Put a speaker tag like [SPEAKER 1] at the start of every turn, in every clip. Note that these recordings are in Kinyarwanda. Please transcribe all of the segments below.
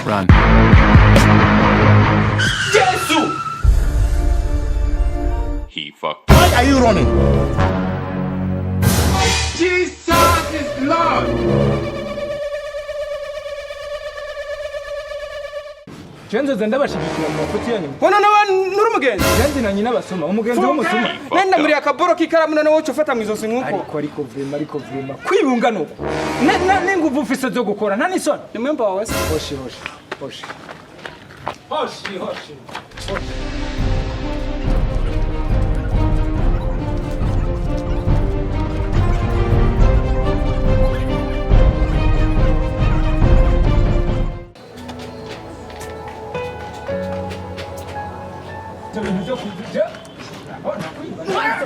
[SPEAKER 1] Run.
[SPEAKER 2] Jesus!
[SPEAKER 1] He fucked.
[SPEAKER 3] Why are you running?
[SPEAKER 2] Jesus is Lord!
[SPEAKER 4] Jenzo zenda bashigikira mu mafuti yanyu.
[SPEAKER 5] Hono nuri umugenzi.
[SPEAKER 4] Jenzi na nyina basoma umugenzi w'umusuma.
[SPEAKER 5] Nenda muri akaboro k'ikaramu none wowe ufata mu izosi nkuko.
[SPEAKER 4] Ariko vrema. Kwibunga nuko. N'inguvu ufise zo gukora nta n'isoni.
[SPEAKER 5] Ni mwemba wawe se.
[SPEAKER 4] Hoshi.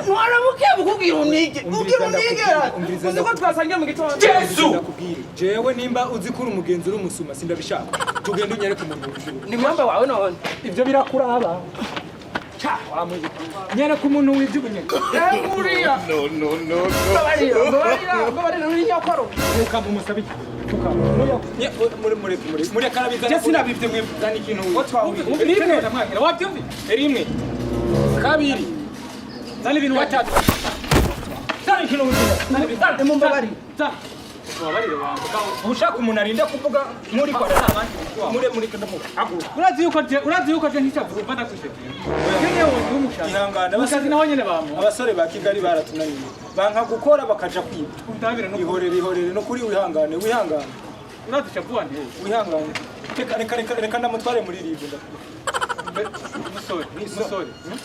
[SPEAKER 5] Mwana muke kugira unige. Uzi ko twasangiye mu gitondo.
[SPEAKER 2] Jesus!
[SPEAKER 4] Jewe nimba uzikura umugenzi uri umusuma sindabishaka. Tugenda unyereke mu muntu.
[SPEAKER 5] Ni mwemba wawe none.
[SPEAKER 4] Ivyo birakuraba. Nyereka umuntu wivyugunye.
[SPEAKER 5] Uriya.
[SPEAKER 1] No.
[SPEAKER 5] Babarira uri nyakoro.
[SPEAKER 4] Ukamba umusabi. Muri karabiza.
[SPEAKER 5] Je sinabivye mwe zani ikintu.
[SPEAKER 4] Rimwe ndamwangira. Wabyumvi? Rimwe. Kabiri. Zani ibintu batatu. Zani ikintu wuzina.
[SPEAKER 5] Mumbabari.
[SPEAKER 4] Mubabarire wangu. Ushaka umuntu arinda kuvuga muri kwa abandi. Muri kandavuga.
[SPEAKER 5] Urazi yuko je nticavuga ufata kwishekera. Yeye wowe umushaka.
[SPEAKER 4] Ihangana
[SPEAKER 5] Bakazi naho nyene bamu.
[SPEAKER 4] abasore ba Kigali baratunaniye. Banka gukora bakaja kwiba.
[SPEAKER 5] Utabire no
[SPEAKER 4] Ihorere no kuri wihangane.
[SPEAKER 5] urazi chakuwa nde.
[SPEAKER 4] Wihangane. Reka ndamutware muri ribu ndakuri.
[SPEAKER 5] Musore.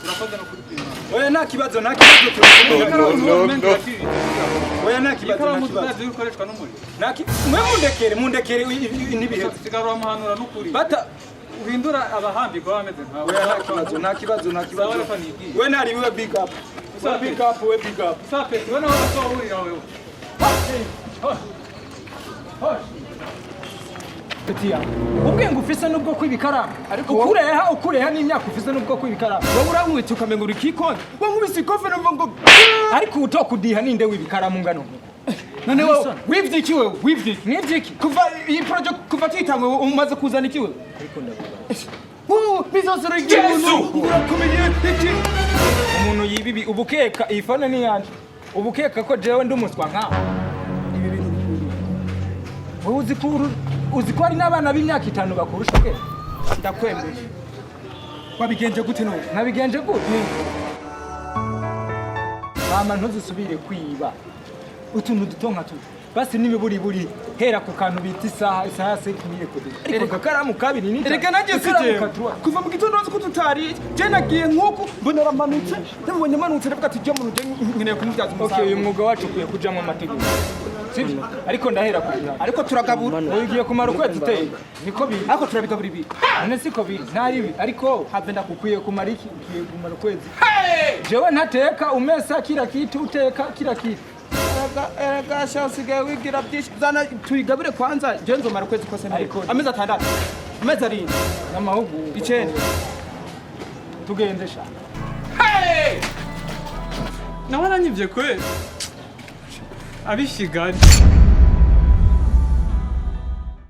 [SPEAKER 5] Urakoze no kuri pima.
[SPEAKER 4] Oya nta kibazo
[SPEAKER 1] No.
[SPEAKER 4] Oya nta kibazo
[SPEAKER 5] Urazi ukoreshwa n'umuri.
[SPEAKER 4] Mundekere n'ibihe.
[SPEAKER 5] Sigara amahanura n'ukuri.
[SPEAKER 4] Bata
[SPEAKER 5] Uhindura abahambi kwa bameze nkawe.
[SPEAKER 4] oya nta kibazo.
[SPEAKER 5] Sawa reka nigi.
[SPEAKER 4] We nari we big up. We big up.
[SPEAKER 5] Sape, wana wasahurira wewe.
[SPEAKER 4] Petia. Ubwenge ufise nubwo kwibikara.
[SPEAKER 5] Ariko
[SPEAKER 4] ukureha n'imyaka ufise nubwo kwibikara.
[SPEAKER 5] Wowe uramwita ukamenga uri kikoni. Wankubise ikofe no ngo.
[SPEAKER 4] Ariko utokudiha ninde wibikara mu ngano.
[SPEAKER 5] None wowe wivyiki wewe?
[SPEAKER 4] Nivyiki?
[SPEAKER 5] Kuva iyi project kuva twitangwe umaze kuzana iki wewe?
[SPEAKER 4] Ariko ndavuga.
[SPEAKER 5] Wowe bizosura ikintu. Urakomeye iki?
[SPEAKER 4] Umuntu yibibi ubukeka iyi phone ni yanje. Ubukeka ko jewe ndumuswa nka. Ibi bintu bikuri. Wowe uzi ko ari n'abana b'imyaka 5 bakurusha ke.
[SPEAKER 5] Ndakwemeye. Wabigenje gute none?
[SPEAKER 4] Nabigenje gute? Mama ntuzusubire kwiba. Utuntu dutonka tu. Basi buri hera ku kantu bita isaha se kumire kode. Ariko kakaramu kabiri ni.
[SPEAKER 5] Ereka naje sije. Kuva mu gitondo ko tutari. Je nagiye nkuko mbona ramanutse. Ndabonye manutse ndavuga ati je mu ruje nkeneye kumubyaza umusaruro.
[SPEAKER 4] Okay, uyu mwuga wacu kuye kujamwe amategeko. Sivyo? Ariko ndahera kugira.
[SPEAKER 5] Ariko turagabura.
[SPEAKER 4] Ugiye kumara ukwezi uteye. Niko biri.
[SPEAKER 5] Ariko turabigabura ibi.
[SPEAKER 4] None siko biri. Ntari ariko havenda kukwiye kumara iki? Ugiye kumara ukwezi.
[SPEAKER 5] Hey!
[SPEAKER 4] Jewe ntateka umesa kila kitu uteka kila kitu.
[SPEAKER 5] Erega shasigaye wigira byinshi. Zana tuyigabure kwanza. Je nzomara ukwezi kose
[SPEAKER 4] Ariko
[SPEAKER 5] amezi 6. Amezi 7.
[SPEAKER 4] N'amahugu.
[SPEAKER 5] 9.
[SPEAKER 4] Tugendesha.
[SPEAKER 5] Hey! Nawana nyivye kwe. Abishigali.